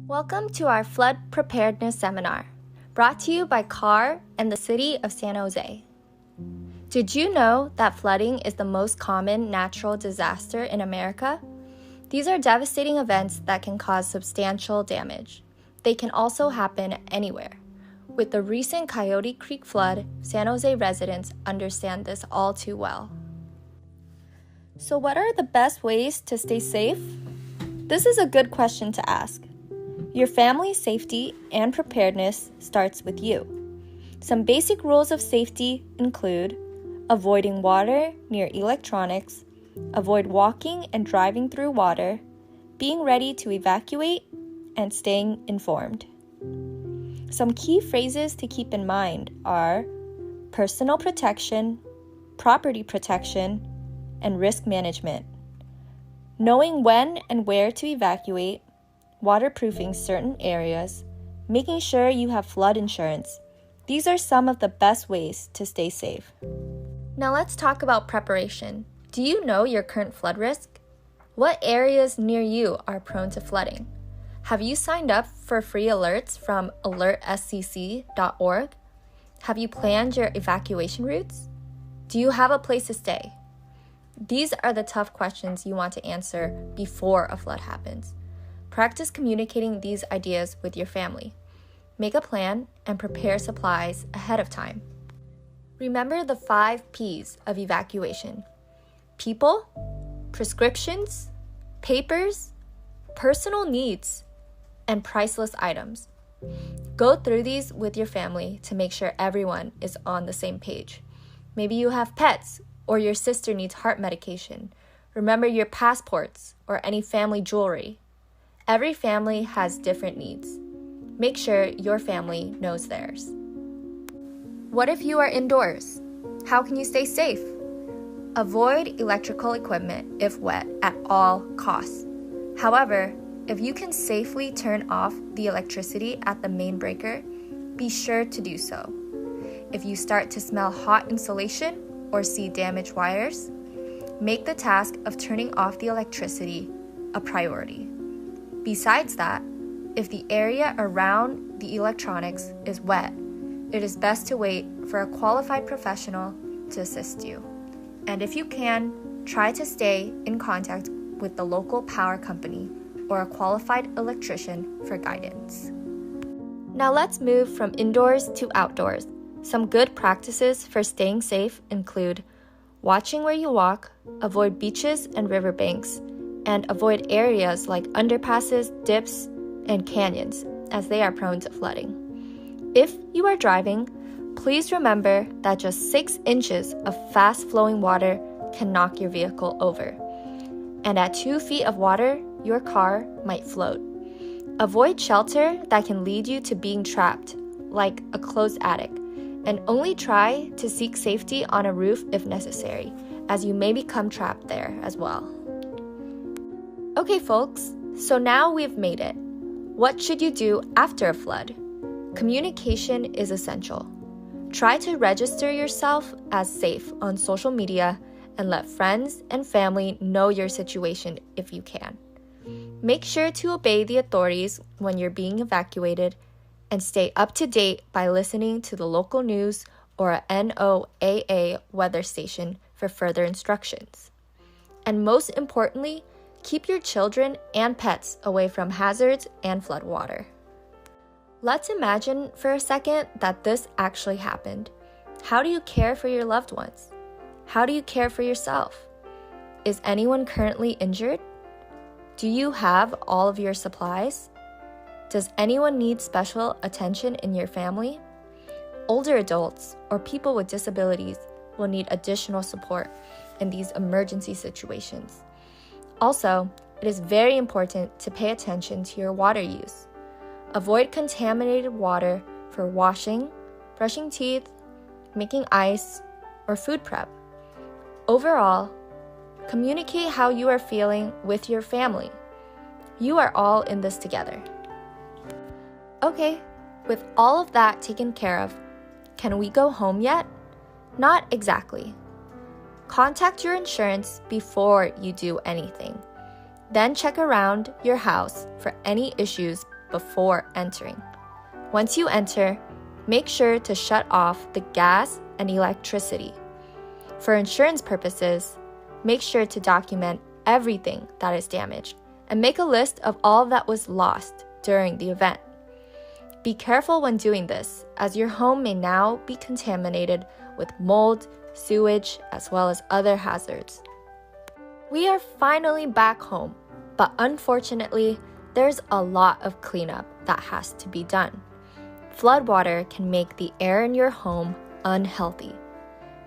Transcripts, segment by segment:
Welcome to our Flood Preparedness Seminar, brought to you by CAR and the City of San Jose. Did you know that flooding is the most common natural disaster in America? These are devastating events that can cause substantial damage. They can also happen anywhere. With the recent Coyote Creek flood, San Jose residents understand this all too well. So what are the best ways to stay safe? This is a good question to ask. Your family's safety and preparedness starts with you. Some basic rules of safety include avoiding water near electronics, avoid walking and driving through water, being ready to evacuate, and staying informed. Some key phrases to keep in mind are personal protection, property protection, and risk management. Knowing when and where to evacuate, waterproofing certain areas, making sure you have flood insurance. These are some of the best ways to stay safe. Now let's talk about preparation. Do you know your current flood risk? What areas near you are prone to flooding? Have you signed up for free alerts from alertscc.org? Have you planned your evacuation routes? Do you have a place to stay? These are the tough questions you want to answer before a flood happens. Practice communicating these ideas with your family. Make a plan and prepare supplies ahead of time. Remember the 5 P's of evacuation: people, prescriptions, papers, personal needs, and priceless items. Go through these with your family to make sure everyone is on the same page. Maybe you have pets or your sister needs heart medication. Remember your passports or any family jewelry. Every family has different needs. Make sure your family knows theirs. What if you are indoors? How can you stay safe? Avoid electrical equipment if wet at all costs. However, if you can safely turn off the electricity at the main breaker, be sure to do so. If you start to smell hot insulation or see damaged wires, make the task of turning off the electricity a priority. Besides that, if the area around the electronics is wet, it is best to wait for a qualified professional to assist you. And if you can, try to stay in contact with the local power company or a qualified electrician for guidance. Now let's move from indoors to outdoors. Some good practices for staying safe include watching where you walk, avoid beaches and riverbanks, and avoid areas like underpasses, dips, and canyons, as they are prone to flooding. If you are driving, please remember that just 6 inches of fast-flowing water can knock your vehicle over. And at 2 feet of water, your car might float. Avoid shelter that can lead you to being trapped, like a closed attic, and only try to seek safety on a roof if necessary, as you may become trapped there as well. Okay, folks, so now we've made it. What should you do after a flood? Communication is essential. Try to register yourself as safe on social media and let friends and family know your situation if you can. Make sure to obey the authorities when you're being evacuated and stay up to date by listening to the local news or a NOAA weather station for further instructions. And most importantly, keep your children and pets away from hazards and floodwater. Let's imagine for a second that this actually happened. How do you care for your loved ones? How do you care for yourself? Is anyone currently injured? Do you have all of your supplies? Does anyone need special attention in your family? Older adults or people with disabilities will need additional support in these emergency situations. Also, it is very important to pay attention to your water use. Avoid contaminated water for washing, brushing teeth, making ice, or food prep. Overall, communicate how you are feeling with your family. You are all in this together. Okay, with all of that taken care of, can we go home yet? Not exactly. Contact your insurance before you do anything. Then check around your house for any issues before entering. Once you enter, make sure to shut off the gas and electricity. For insurance purposes, make sure to document everything that is damaged and make a list of all that was lost during the event. Be careful when doing this, as your home may now be contaminated with mold, sewage, as well as other hazards. We are finally back home, but unfortunately, there's a lot of cleanup that has to be done. Floodwater can make the air in your home unhealthy.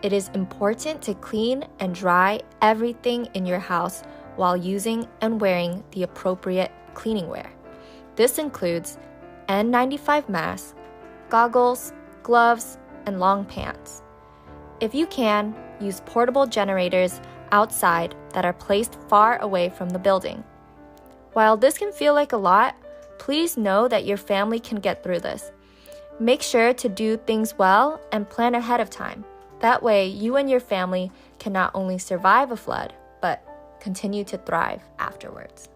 It is important to clean and dry everything in your house while using and wearing the appropriate cleaning wear. This includes N95 masks, goggles, gloves, and long pants. If you can, use portable generators outside that are placed far away from the building. While this can feel like a lot, please know that your family can get through this. Make sure to do things well and plan ahead of time. That way, you and your family can not only survive a flood, but continue to thrive afterwards.